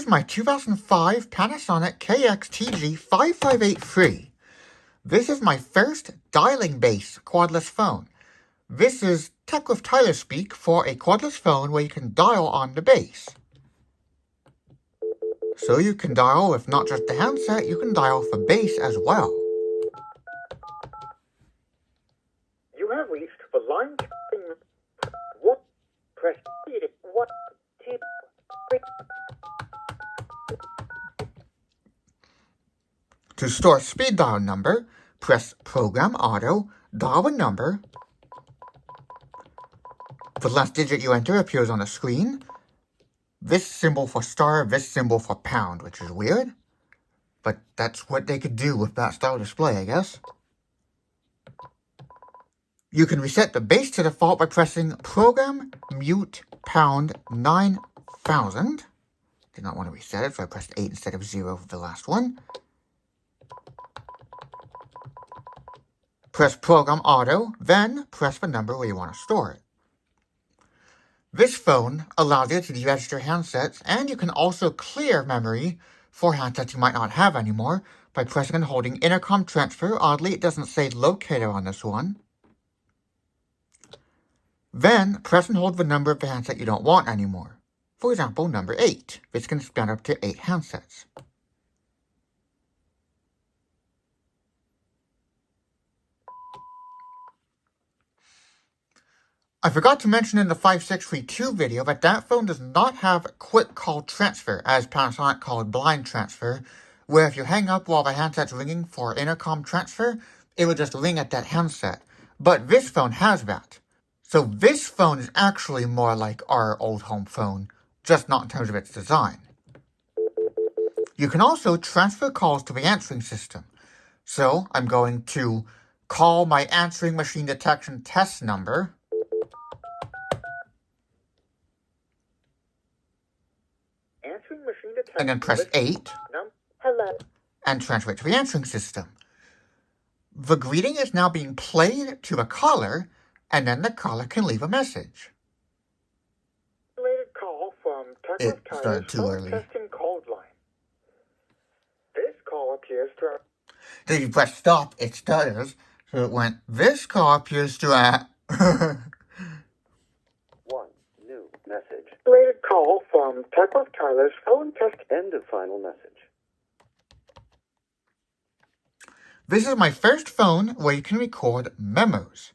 is my 2005 Panasonic KX-TG5583. This is my first dialing-based cordless phone. This is Tech with Tyler speak for a cordless phone where you can dial on the base. So you can dial with not just the handset, you can dial for base as well. You have reached the line. What? Press 1, 2, 3. To store speed dial number, press Program Auto, dial a number. The last digit you enter appears on the screen. This symbol for star, this symbol for pound, which is weird. But that's what they could do with that style display, I guess. You can reset the base to default by pressing Program Mute Pound 9000. Did not want to reset it, so I pressed 8 instead of 0 for the last one. Press Program Auto, then press the number where you want to store it. This phone allows you to deregister handsets, and you can also clear memory for handsets you might not have anymore by pressing and holding intercom transfer. Oddly, it doesn't say locator on this one. Then, press and hold the number of the handset you don't want anymore. For example, number 8. This can span up to 8 handsets. I forgot to mention in the 5632 video that phone does not have quick call transfer, as Panasonic called blind transfer, where if you hang up while the handset's ringing for intercom transfer, it will just ring at that handset. But this phone has that. So this phone is actually more like our old home phone, just not in terms of its design. You can also transfer calls to the answering system. So I'm going to call my answering machine detection test number. And then press 8. Hello. And transfer it to the answering system. The greeting is now being played to the caller, and then the caller can leave a message. Related call from It started too early. testing cold line. This call appears to. Then you press stop, it stutters, so it went, this call appears to One new message. Related call from Tech with Tyler's phone test. End of final message. This is my first phone where you can record memos.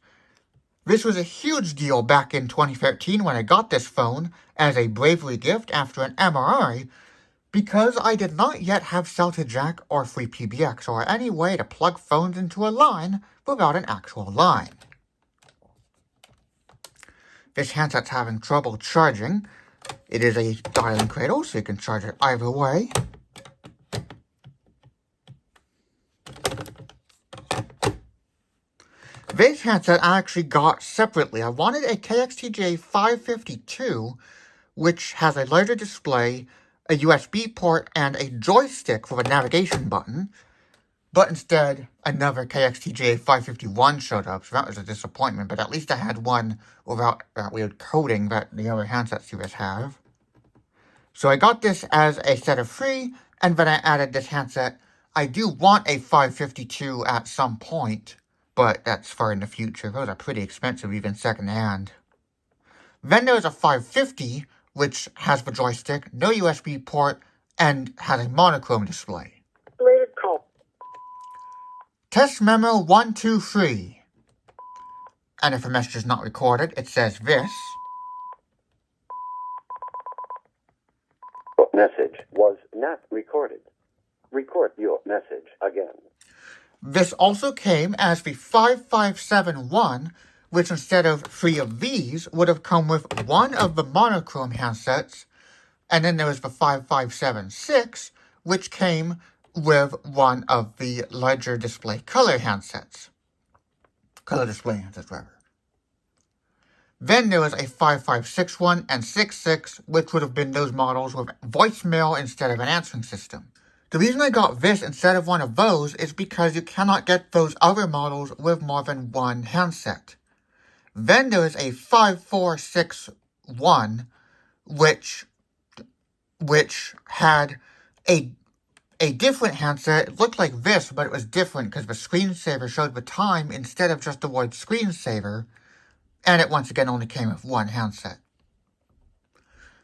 This was a huge deal back in 2013 when I got this phone as a bravery gift after an MRI, because I did not yet have Celta Jack or free PBX or any way to plug phones into a line without an actual line. This handset's having trouble charging. It is a dialing cradle, so you can charge it either way. This handset I actually got separately. I wanted a KX-TG5582, which has a larger display, a USB port, and a joystick for the navigation button. But instead, another KX-TG551 showed up, so that was a disappointment. But at least I had one without that weird coding that the other handset series have. So I got this as a set of 3, and then I added this handset. I do want a 552 at some point, but that's far in the future. Those are pretty expensive, even secondhand. Then there's a 550, which has the joystick, no USB port, and has a monochrome display. Related call. Test memo 123. And if a message is not recorded, it says this. Message was not recorded. Record your message again. This also came as the 5571, which instead of 3 of these would have come with 1 of the monochrome handsets, and then there was the 5576, which came with 1 of the larger display color handsets. Color display handsets, rather. Then there was a 5561 and 66, which would have been those models with voicemail instead of an answering system. The reason I got this instead of one of those is because you cannot get those other models with more than 1 handset. Then there is a 5461, which which had a different handset. It looked like this, but it was different because the screensaver showed the time instead of just the word screensaver, and it once again only came with one handset.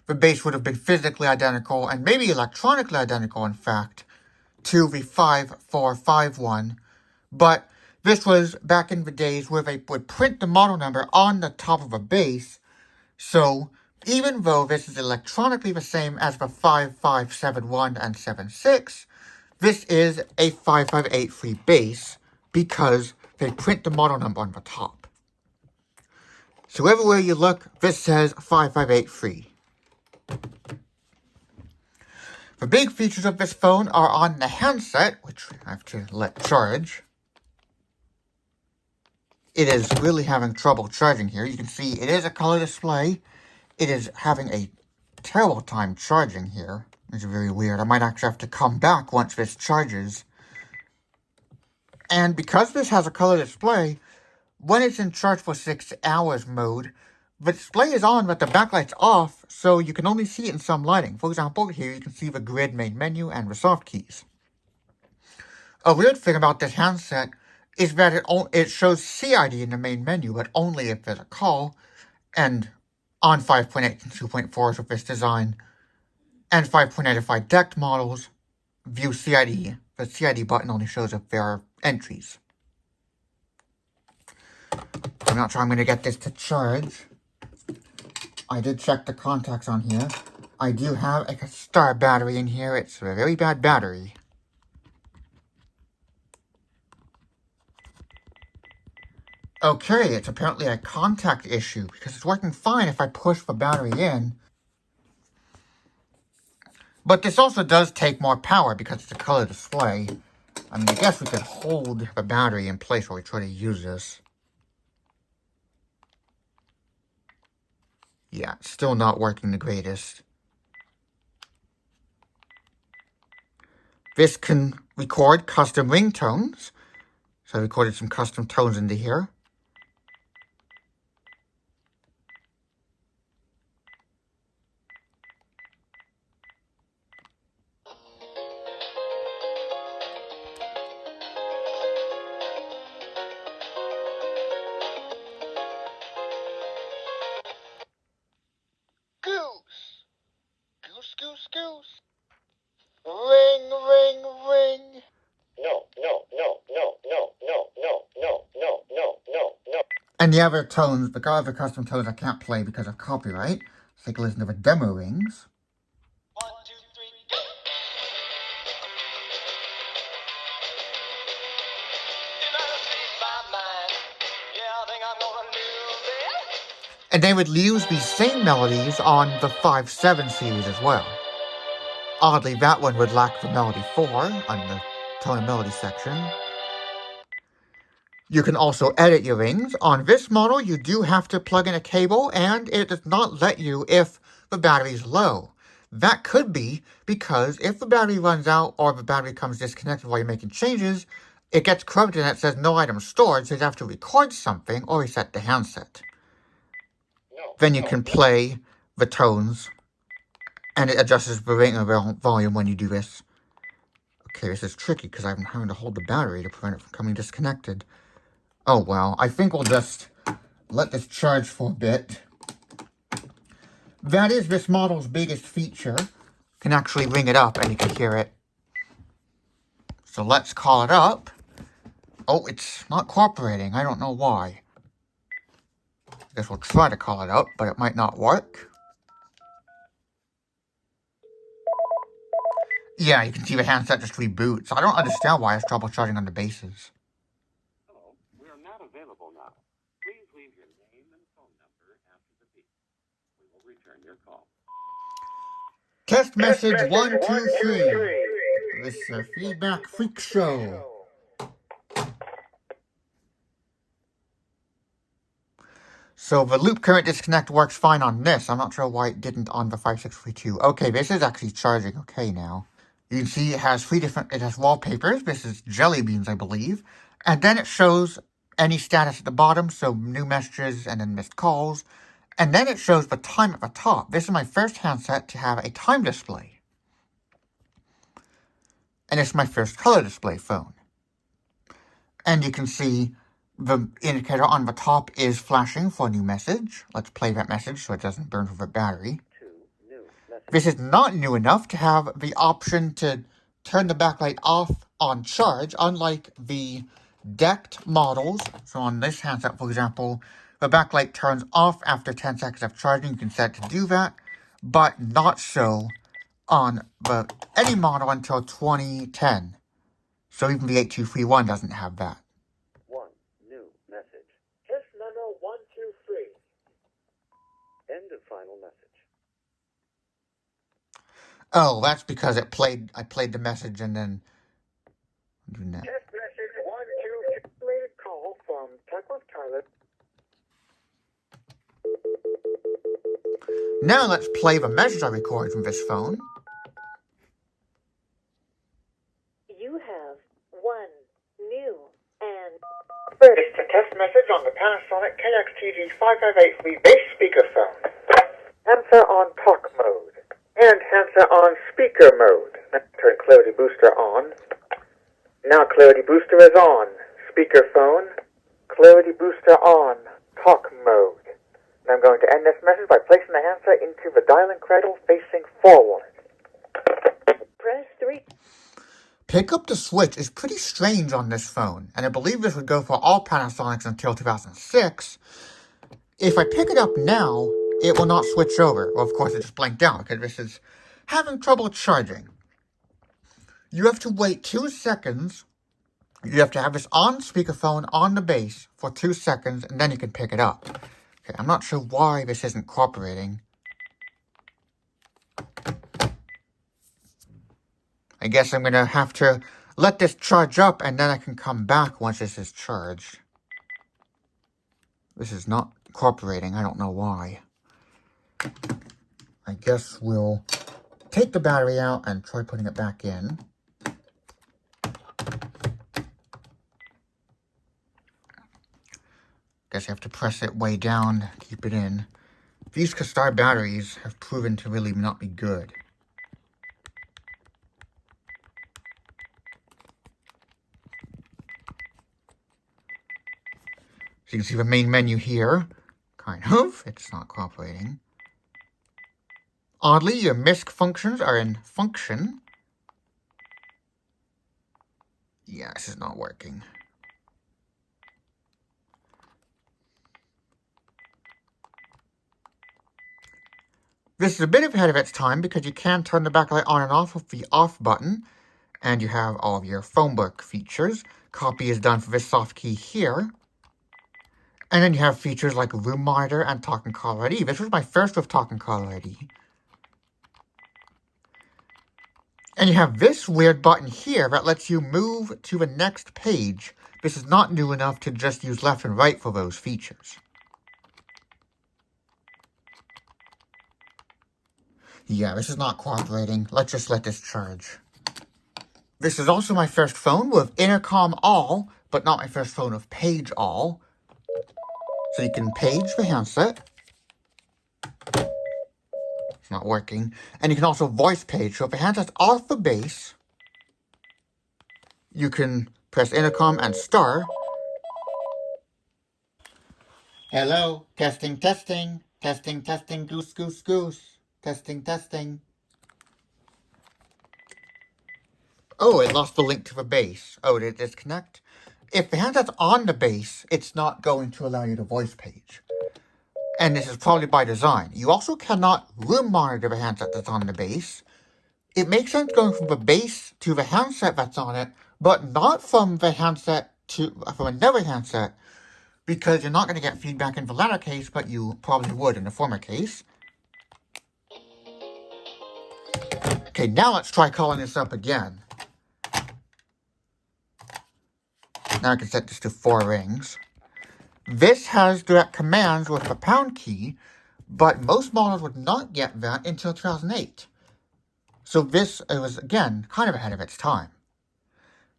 The base would have been physically identical, and maybe electronically identical, in fact, to the 5451, but this was back in the days where they would print the model number on the top of a base, so even though this is electronically the same as the 5571 and 76, this is a 5583 base because they print the model number on the top. So everywhere you look, this says 5583. The big features of this phone are on the handset, which I have to let charge. It is really having trouble charging here. You can see it is a color display. It is having a terrible time charging here. It's very weird. I might actually have to come back once this charges. And because this has a color display, when it's in charge for 6 hours mode, the display is on but the backlight's off, so you can only see it in some lighting. For example, here you can see the grid main menu and the soft keys. A weird thing about this handset is that it shows CID in the main menu, but only if there's a call, and on 5.8 and 2.4s with this design, and 5.85 decked models, view CID. The CID button only shows if there are entries. I'm not sure I'm going to get this to charge. I did check the contacts on here. I do have a star battery in here. It's a very bad battery. Okay, it's apparently a contact issue because it's working fine if I push the battery in. But this also does take more power because it's a color display. I mean, I guess we could hold the battery in place while we try to use this. Yeah, it's still not working the greatest. This can record custom ringtones. So I recorded some custom tones into here. Goose. Ring, ring, ring. No. And the other tones, the other custom tones I can't play because of copyright. Let's take a listen to the demo rings. 1, 2, 3, go! Did I speak my mind? Yeah, I think I'm gonna lose it. And they would use these same melodies on the 5.7 series as well. Oddly, that one would lack the melody 4 on the tone and melody section. You can also edit your rings. On this model, you do have to plug in a cable, and it does not let you if the battery is low. That could be because if the battery runs out or the battery comes disconnected while you're making changes, it gets corrupted and it says no item stored, so you have to record something or reset the handset. Then you can play the tones, and it adjusts the ring volume when you do this. Okay, this is tricky because I'm having to hold the battery to prevent it from coming disconnected. Oh well, I think we'll just let this charge for a bit. That is this model's biggest feature. You can actually ring it up and you can hear it. So let's call it up. Oh, it's not cooperating. I don't know why. I guess we'll try to call it up, but it might not work. Yeah, you can see the handset just reboots. I don't understand why it's trouble charging on the bases. Hello, we are not available now. Please leave your name and phone number after the beep. We will return your call. Test message 1, 2, 3. This is a Feedback Freak Show. So the loop current disconnect works fine on this. I'm not sure why it didn't on the 5632. Okay, this is actually charging okay now. You can see it has it has wallpapers. This is Jelly Beans, I believe. And then it shows any status at the bottom, so new messages and then missed calls. And then it shows the time at the top. This is my first handset to have a time display. and it's my first color display phone. And you can see the indicator on the top is flashing for a new message. Let's play that message so it doesn't burn through the battery. This is not new enough to have the option to turn the backlight off on charge, unlike the decked models. So on this handset, for example, the backlight turns off after 10 seconds of charging. You can set it to do that, but not so on any model until 2010. So even the 8231 doesn't have that. One new message. Test memo 123. End of final message. Oh, that's because I played the message and then doing that. Test message 123. Related call from Techless Pilot. Now let's play the message I recorded from this phone. You have one new and It's a test message on the Panasonic KX-TG5583 base speakerphone. Handset on talk mode. And handset on speaker mode. Turn clarity booster on. Now clarity booster is on. Speakerphone. Clarity booster on. Talk mode. And I'm going to end this message by placing the handset into the dialing cradle facing forward. press 3. Pick up the switch is pretty strange on this phone, and I believe this would go for all Panasonics until 2006. If I pick it up now, it will not switch over. Well, of course, it just blanked out because this is having trouble charging. You have to wait 2 seconds. You have to have this on speakerphone on the base for 2 seconds, and then you can pick it up. Okay, I'm not sure why this isn't cooperating. I guess I'm going to have to let this charge up, and then I can come back once this is charged. This is not cooperating. I don't know why. I guess we'll take the battery out and try putting it back in. Guess you have to press it way down to keep it in. These Castar batteries have proven to really not be good. So you can see the main menu here. Kind of. It's not cooperating. Oddly, your MISC functions are in function. Yeah, this is not working. This is a bit ahead of its time because you can turn the backlight on and off with the off button. And you have all of your phone book features. Copy is done for this soft key here. And then you have features like Room Monitor and Talk and Call ID. This was my first with Talk and Call ID. And you have this weird button here that lets you move to the next page. This is not new enough to just use left and right for those features. Yeah, this is not cooperating. Let's just let this charge. This is also my first phone with intercom all, but not my first phone with page all. So you can page the handset. It's not working. And you can also voice page. So if the handset's off the base, you can press intercom and star. Hello, testing, testing, testing, testing, goose, goose, goose, testing, testing. Oh, it lost the link to the base. Oh, did it disconnect? If the handset's on the base, it's not going to allow you to voice page. And this is probably by design. You also cannot room monitor the handset that's on the base. It makes sense going from the base to the handset that's on it, but not from the handset from another handset, because you're not going to get feedback in the latter case, but you probably would in the former case. Okay, now let's try calling this up again. Now I can set this to 4 rings. This has direct commands with the pound key, but most models would not get that until 2008. So this was, again, kind of ahead of its time.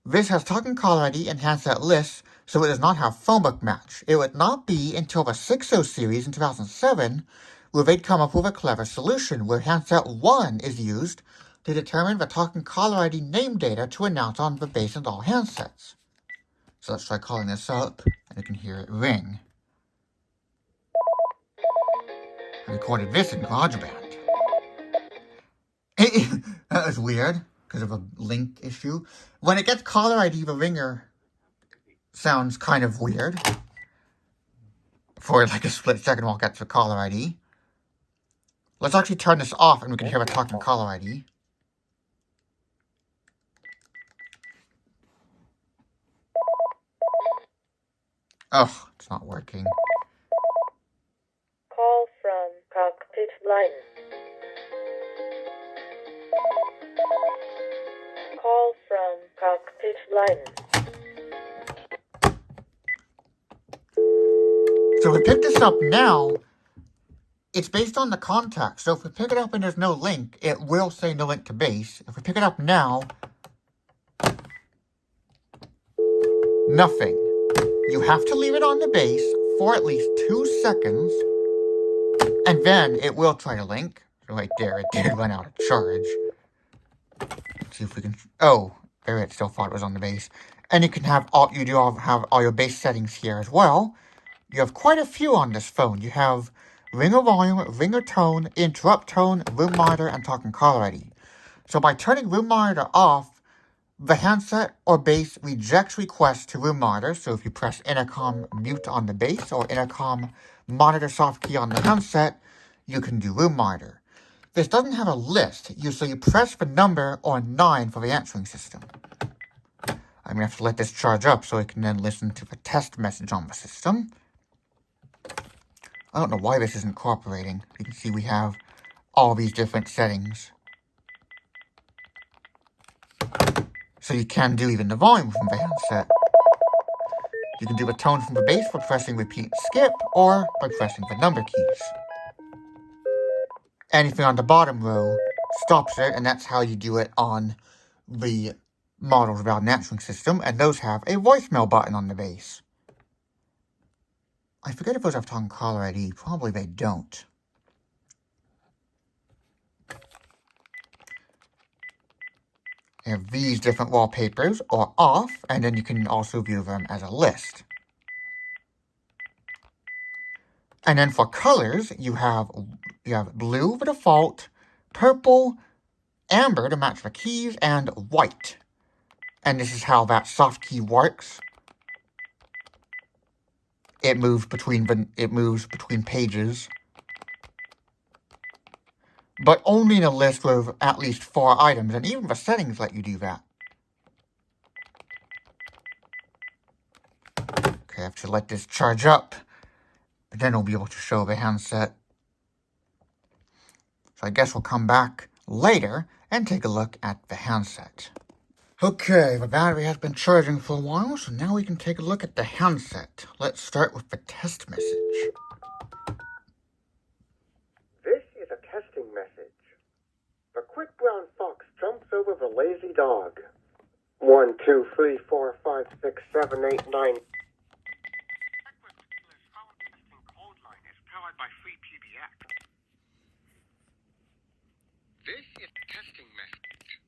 This has Talk and Call ID and handset lists, so it does not have phone book match. It would not be until the 6.0 series in 2007 where they'd come up with a clever solution where handset 1 is used to determine the talking caller ID name data to announce on the base and all handsets. So let's try calling this up, and you can hear it ring. I recorded this in GarageBand. That was weird, because of a link issue. When it gets caller ID, the ringer sounds kind of weird. For like a split second while it gets the caller ID. Let's actually turn this off and we can hear the talking caller ID. Oh, it's not working. Call from cockpit line. Call from cockpit line. So if we pick this up now, it's based on the contact. So if we pick it up and there's no link, it will say no link to base. If we pick it up now, nothing. You have to leave it on the base for at least 2 seconds, and then it will try to link. So right there, it did run out of charge. Let's see if we can... Oh, there it still thought it was on the base. And you can have all... You do have all your base settings here as well. You have quite a few on this phone. You have ringer volume, ringer tone, interrupt tone, room monitor, and talking caller ID. So by turning room monitor off, the handset or base rejects requests to room monitor. So if you press intercom mute on the base or intercom monitor soft key on the handset, you can do room monitor. This doesn't have a list, so you press the number or 9 for the answering system. I'm going to have to let this charge up so I can then listen to the test message on the system. I don't know why this isn't cooperating. You can see we have all these different settings. So you can do even the volume from the handset. You can do a tone from the base by pressing repeat and skip, or by pressing the number keys. Anything on the bottom row stops it, and that's how you do it on the models without an answering system, and those have a voicemail button on the base. I forget if those have talking caller ID. Probably they don't. You have these different wallpapers are off, and then you can also view them as a list. And then for colors, you have blue, the default, purple, amber to match the keys, and white. And this is how that soft key works. It moves between pages, but only in a list with at least 4 items, and even the settings let you do that. Okay, I have to let this charge up, but then we'll be able to show the handset. So I guess we'll come back later and take a look at the handset. Okay, the battery has been charging for a while, so now we can take a look at the handset. Let's start with the test message. This is a testing message. The quick brown fox jumps over the lazy dog. 1, 2, 3, 4, 5, 6, 7, 8, 9. This is a testing message.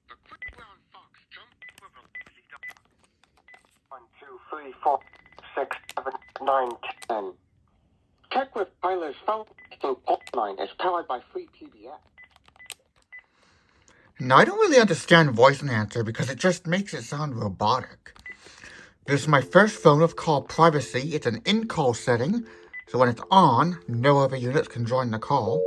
The quick brown fox jumped over the lazy dog. 1, 2, 3, 4, 6, 7, 9, 10. Check with Tyler's phone testing fault line is powered by free PBX. Now, I don't really understand voice enhancer because it just makes it sound robotic. This is my first phone with call privacy. It's an in-call setting, so when it's on, no other units can join the call.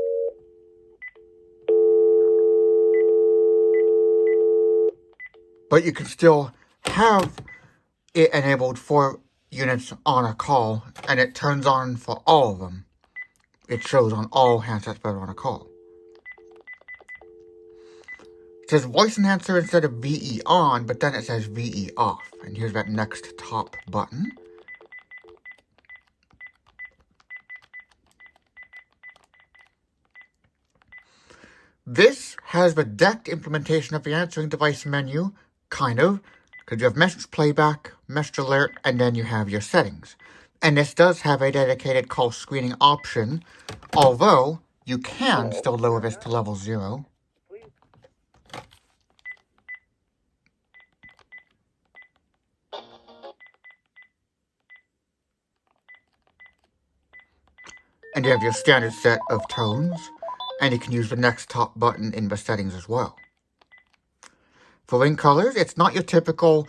But you can still have it enabled for units on a call, and it turns on for all of them. It shows on all handsets that are on a call. It says voice enhancer instead of VE on, but then it says VE off. And here's that next top button. This has the decked implementation of the answering device menu, kind of, because you have message playback, message alert, and then you have your settings. And this does have a dedicated call screening option, although you can still lower this to level 0. And you have your standard set of tones, and you can use the next top button in the settings as well. For ring colors, it's not your typical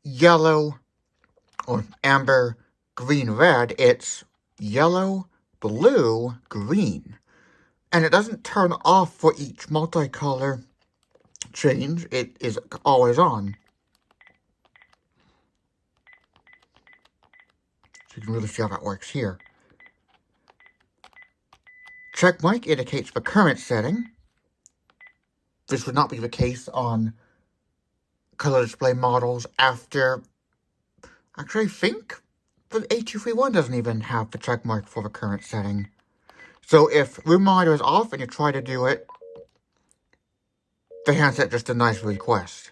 yellow or amber, green, red. It's yellow, blue, green. And it doesn't turn off for each multicolor change. It is always on. So you can really see how that works here. Check mark indicates the current setting. This would not be the case on color display models after... Actually, I think the A231 doesn't even have the check mark for the current setting. So if room monitor is off and you try to do it, the handset just denies the request.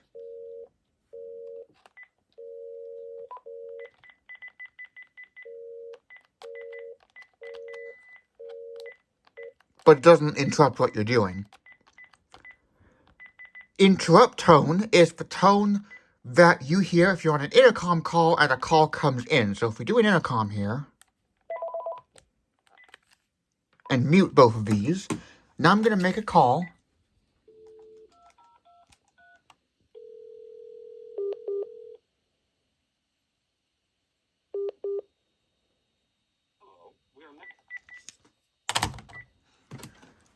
But it doesn't interrupt what you're doing. Interrupt tone is the tone that you hear if you're on an intercom call and a call comes in. So if we do an intercom here, and mute both of these, now I'm going to make a call.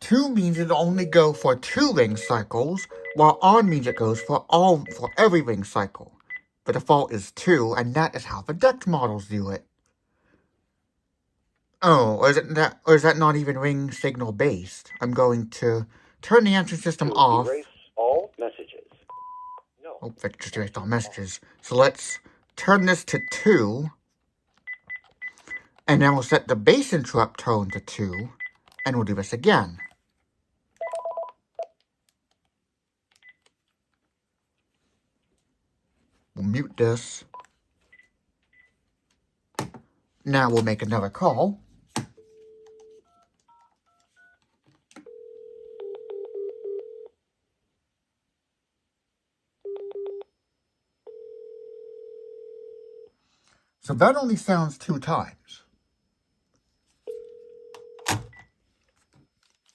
Two means it'll only go for 2 ring cycles, while on means it goes for every ring cycle. The default is 2, and that is how the DeX models do it. Oh, or is that not even ring signal based? I'm going to turn the answering system off. Erase all messages. No. Oh, that just erased all messages. So let's turn this to 2, and then we'll set the base interrupt tone to 2, and we'll do this again. We'll mute this. Now we'll make another call. So that only sounds 2 times.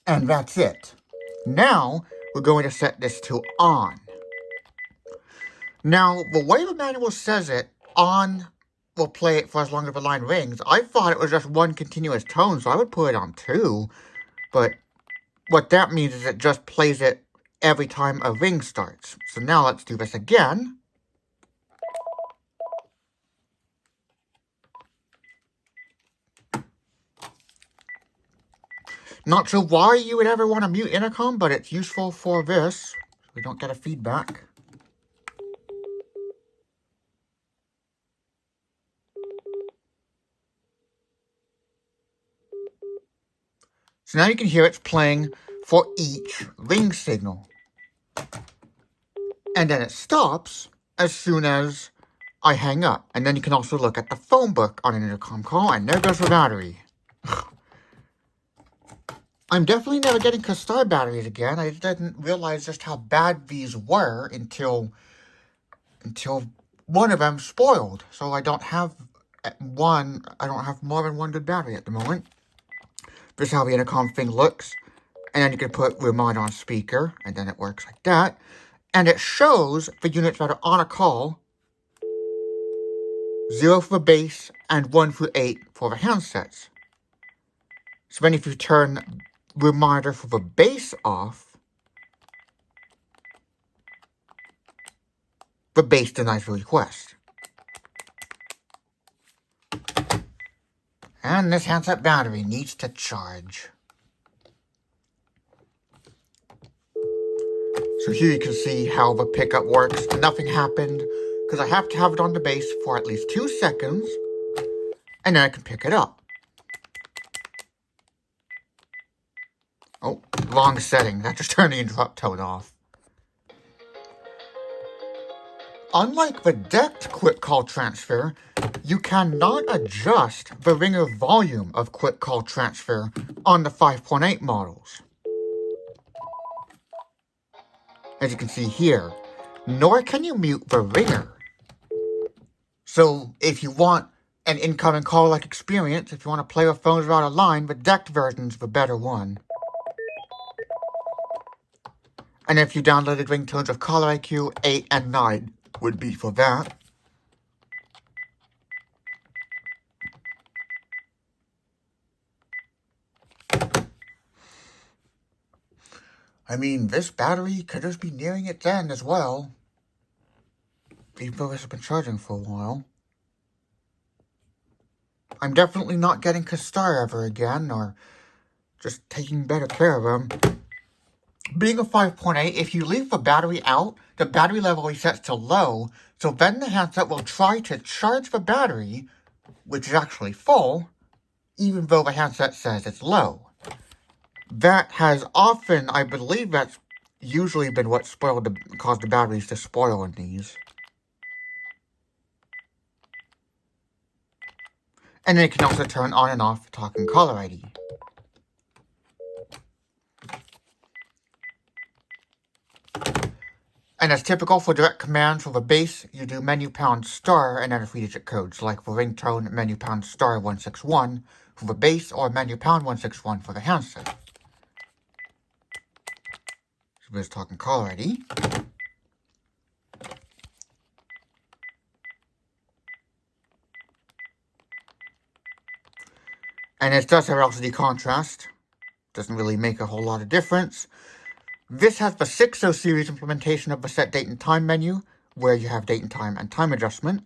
And that's it. Now we're going to set this to on. Now, the way the manual says it, on will play it for as long as the line rings. I thought it was just 1 continuous tone, so I would put it on 2. But what that means is it just plays it every time a ring starts. So now let's do this again. Not sure why you would ever want to mute intercom, but it's useful for this, so we don't get a feedback. So now you can hear it's playing for each ring signal. And then it stops as soon as I hang up. And then you can also look at the phone book on an intercom call, and there goes the battery. I'm definitely never getting Castar batteries again. I didn't realize just how bad these were until one of them spoiled. So I don't have more than 1 good battery at the moment. This is how the intercom thing looks. And then you can put remote on speaker, and then it works like that. And it shows the units that are on a call. 0 for the base, and 1 through 8 for the handsets. So then if you turn the monitor for the base off, the base denies the request. And this handset battery needs to charge. So here you can see how the pickup works. Nothing happened, because I have to have it on the base for at least 2 seconds, and then I can pick it up. Oh, wrong setting. That just turned the interrupt tone off. Unlike the DeX quick call transfer, you cannot adjust the ringer volume of quick call transfer on the 5.8 models. As you can see here, nor can you mute the ringer. So if you want an incoming call-like experience if you want to play with phones without a line, but decked version's the better one. And if you downloaded ringtones of Caller IQ, 8 and 9 would be for that. I mean, this battery could just be nearing its end as well, even though this has been charging for a while. I'm definitely not getting Kastar ever again, or just taking better care of them. Being a 5.8, if you leave the battery out, the battery level resets to low, so then the handset will try to charge the battery, which is actually full, even though the handset says it's low. That has often, I believe that's usually been what caused the batteries to spoil in these. And then it can also turn on and off talking caller ID. And as typical for direct commands for the base, you do menu pound star and then a 3-digit codes, like for ringtone, menu pound star 161 for the base, or menu pound 161 for the handset. So there's talking caller ID. And it does have LCD contrast. Doesn't really make a whole lot of difference. This has the 60 series implementation of the set date and time menu, where you have date and time adjustment.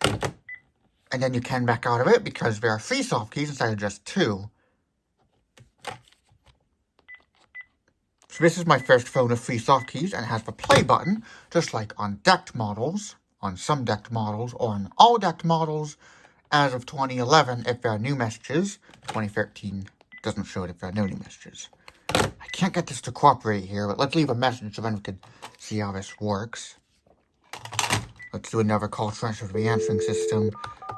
And then you can back out of it because there are 3 soft keys instead of just 2. So this is my first phone with 3 soft keys, and it has the play button, just like on decked models, on some decked models, or on all decked models, as of 2011 if there are new messages. 2013 doesn't show it if there are no new messages. I can't get this to cooperate here, but let's leave a message so then we can see how this works. Let's do another call transfer to the answering system.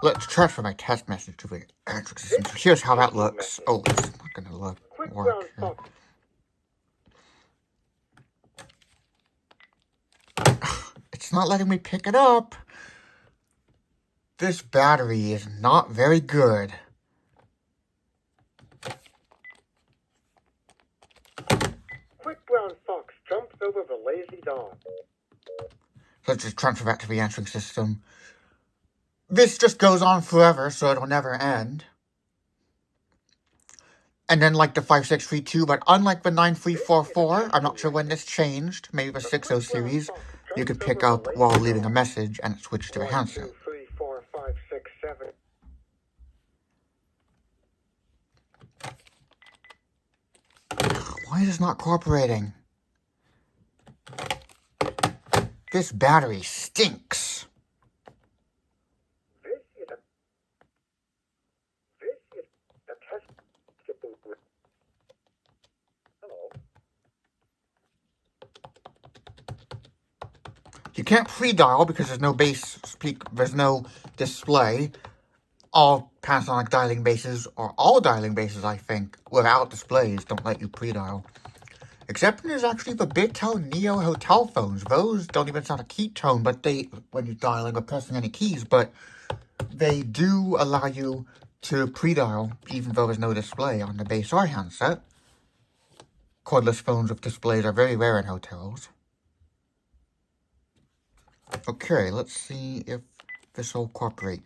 Let's transfer my test message to the answering system. So here's how that looks. Oh, it's not going to work here. It's not letting me pick it up. This battery is not very good. Quick brown fox jumps over the lazy dog. Let's just transfer that to the answering system. This just goes on forever, so it'll never end. And then like the 5632, but unlike the 9344, I'm not sure when this changed, maybe the 60 series, you could pick up while leaving a message and it switched to the handset. 1, 2, 3, 4, 5, 6, 7. Why is this not cooperating? This battery stinks. This is a test. Hello. You can't pre-dial because there's no there's no display. All Panasonic dialing bases, or all dialing bases, I think, without displays, don't let you pre-dial. Except there's actually the Big-Tone Neo hotel phones. Those don't even sound a key tone, but when you're dialing or pressing any keys, but they do allow you to pre-dial, even though there's no display on the base or handset. Cordless phones with displays are very rare in hotels. Okay, let's see if this will cooperate.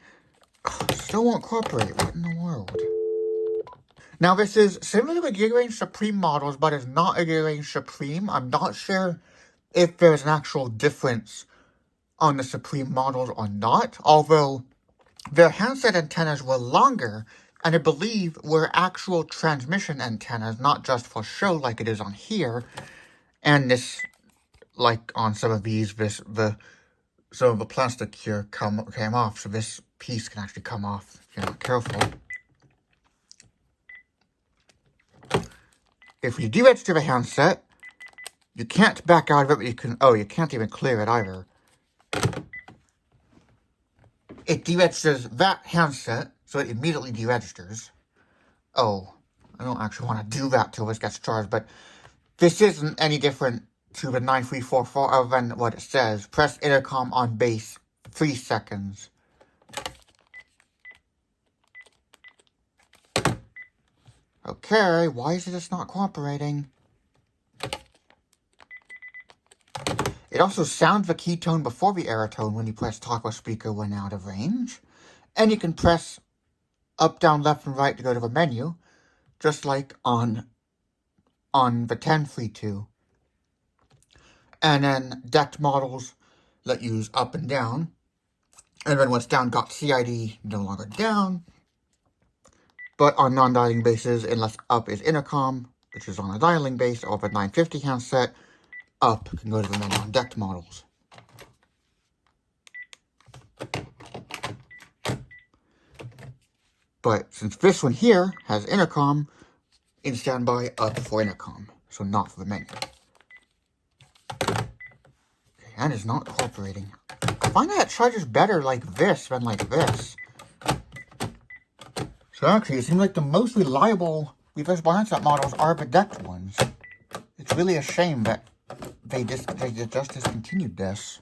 Still won't cooperate. What in the world? Now, this is similar to the Gear Supreme models, but it's not a Gear Supreme. I'm not sure if there's an actual difference on the Supreme models or not, although their handset antennas were longer, and I believe were actual transmission antennas, not just for show like it is on here. And this, like on some of these, some of the plastic here came off, so this piece can actually come off if you're not careful. If you de-register the handset, you can't back out of it, but you can... Oh, you can't even clear it either. It de-registers that handset, so it immediately de-registers. Oh, I don't actually want to do that till this gets charged, but this isn't any different to the 9344 other than what it says. Press intercom on base 3 seconds. Okay, why is it just not cooperating? It also sounds the key tone before the error tone when you press talk or speaker when out of range. And you can press up, down, left, and right to go to the menu, just like on the 1032. And then decked models let you use up and down. And then what's down got CID, no longer down. But on non-dialing bases, unless up is intercom, which is on a dialing base, or the 950 handset, up can go to the menu on decked models. But since this one here has intercom, in standby, up for intercom, so not for the menu. Okay, that is not cooperating. I find that it charges better like this than like this. So actually, it seems like the most reliable reversible handset models are the decked ones. It's really a shame that they just discontinued this.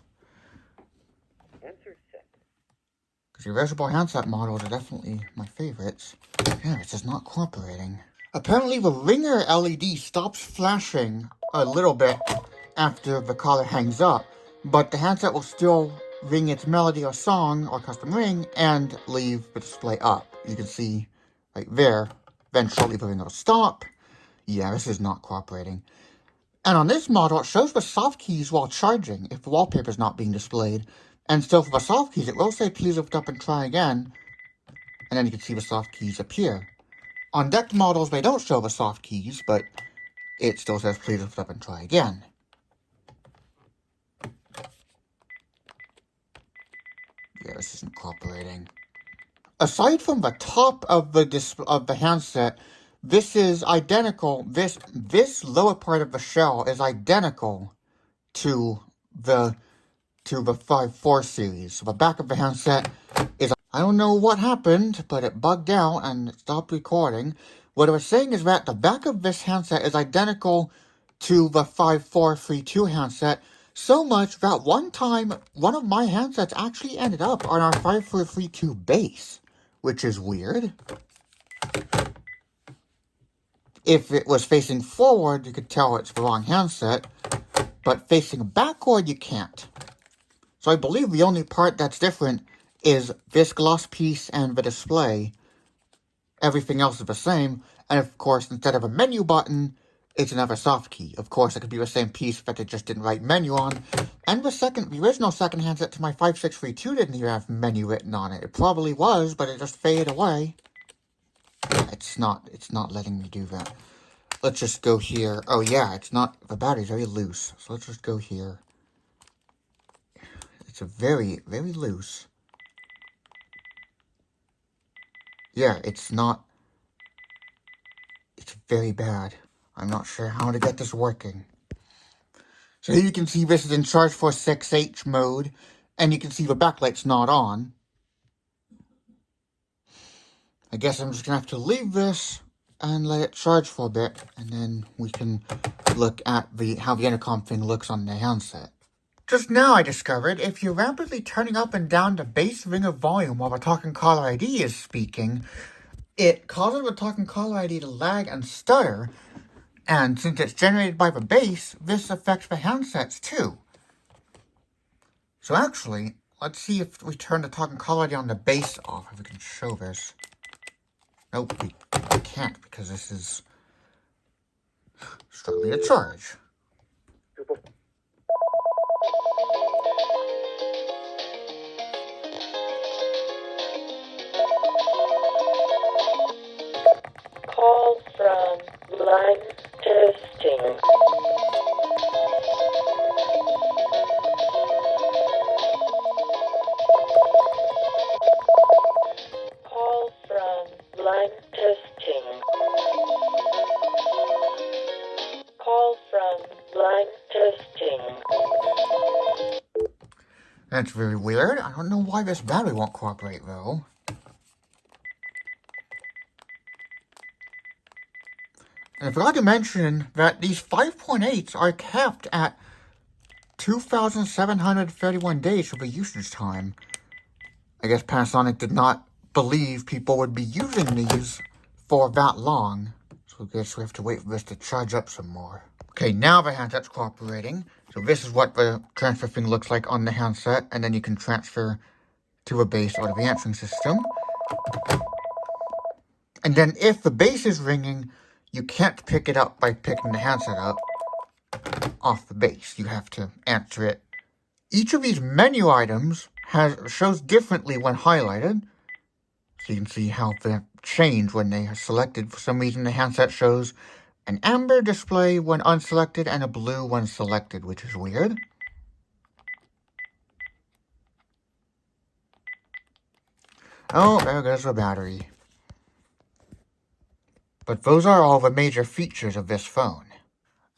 Because reversible handset models are definitely my favorites. Yeah, it's just not cooperating. Apparently the ringer LED stops flashing a little bit after the caller hangs up, but the handset will still ring its melody or song or custom ring and leave the display up. You can see right there, then shortly the ring will stop. Yeah, this is not cooperating. And on this model, it shows the soft keys while charging if the wallpaper is not being displayed. And still for the soft keys, it will say please lift up and try again. And then you can see the soft keys appear. On decked models, they don't show the soft keys, but it still says please lift up and try again. Yeah, this isn't cooperating. Aside from the top of the handset, this is identical. This lower part of the shell is identical to the 5.4 series. So the back of the handset is, I don't know what happened, but it bugged out and it stopped recording. What I was saying is that the back of this handset is identical to the 5.432 handset, so much that one time, one of my handsets actually ended up on our 5.432 base, which is weird. If it was facing forward, you could tell it's the wrong handset, but facing backward, you can't. So I believe the only part that's different is this gloss piece and the display. Everything else is the same, and of course, instead of a menu button, it's another soft key. Of course, it could be the same piece that they just didn't write menu on. And the original second handset to my 5632 didn't even have menu written on it. It probably was, but it just faded away. Yeah, it's not letting me do that. Let's just go here. Oh yeah, it's not, the battery's very loose. So let's just go here. It's a very, very loose. Yeah, it's not, it's very bad. I'm not sure how to get this working. So here you can see this is in charge for 6H mode, and you can see the backlight's not on. I guess I'm just gonna have to leave this and let it charge for a bit, and then we can look at how the intercom thing looks on the handset. Just now I discovered if you're rapidly turning up and down the bass ringer volume while the talking caller ID is speaking, it causes the talking caller ID to lag and stutter, and since it's generated by the bass, this affects the handsets too. So actually, let's see if we turn the talking caller ID on the bass off, if we can show this. Nope, we can't because this is struggling to charge. Call from line testing. Call from line testing. Call from line testing. That's very weird. I don't know why this battery won't cooperate though. And I forgot to mention that these 5.8s are capped at 2,731 days for the usage time. I guess Panasonic did not believe people would be using these for that long. So I guess we have to wait for this to charge up some more. Okay, now the handset's cooperating. So this is what the transfer thing looks like on the handset, and then you can transfer to a base or to the answering system. And then if the base is ringing, you can't pick it up by picking the handset up off the base. You have to answer it. Each of these menu items shows differently when highlighted. So you can see how they change when they are selected. For some reason, the handset shows an amber display when unselected and a blue when selected, which is weird. Oh, there goes the battery. But those are all the major features of this phone.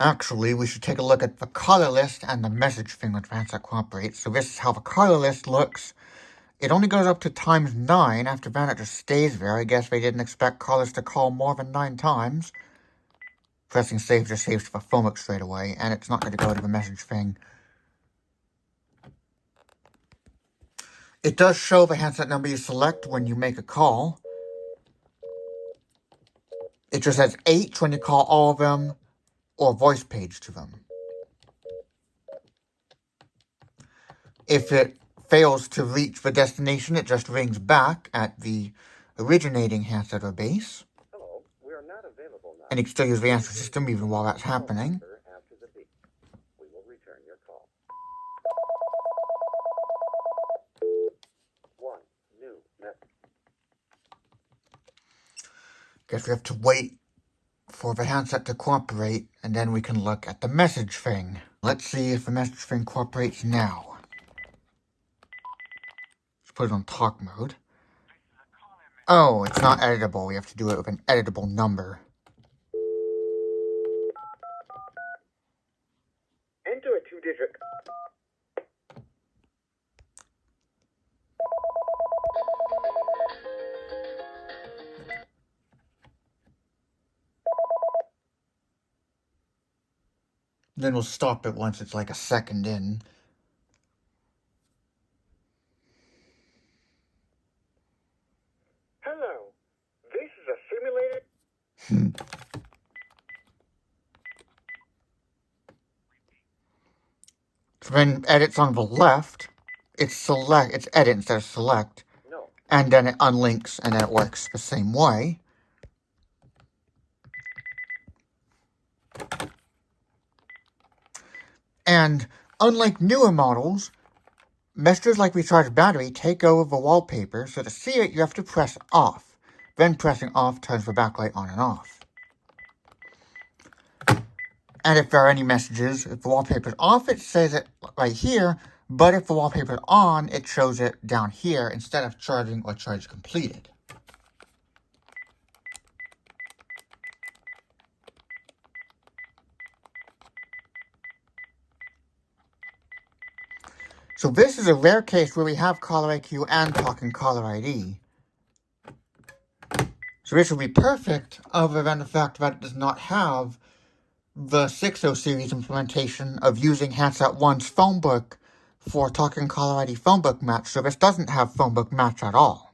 Actually, we should take a look at the color list and the message thing with Handset cooperates. So this is how the color list looks. It only goes up to ×9. After that, it just stays there. I guess they didn't expect callers to call more than 9 times. Pressing save just saves to the phone book straight away, and it's not going to go to the message thing. It does show the handset number you select when you make a call. It just says H when you call all of them, or voice page to them. If it fails to reach the destination, it just rings back at the originating handset or base. Hello, we are not available now. And you can still use the answer system even while that's happening. After the beep. We will return your call. 1 new message. Guess we have to wait for the handset to cooperate, and then we can look at the message thing. Let's see if the message thing cooperates now. Let's put it on talk mode. Oh, it's not editable. We have to do it with an editable number. Enter a 2-digit. Then we'll stop it once it's like a second in. Hello, this is a simulated... So then edits on the left. It's edit instead of select. No. And then it unlinks, and then it works the same way. And unlike newer models, messages like recharge battery take over the wallpaper, so to see it, you have to press off. Then pressing off turns the backlight on and off. And if there are any messages, if the wallpaper is off, it says it right here, but if the wallpaper is on, it shows it down here instead of charging or charge completed. So this is a rare case where we have caller IQ and talking caller ID. So this would be perfect other than the fact that it does not have the 6.0 series implementation of using Handset 1's phone book for talking caller ID phone book match. So this doesn't have phone book match at all.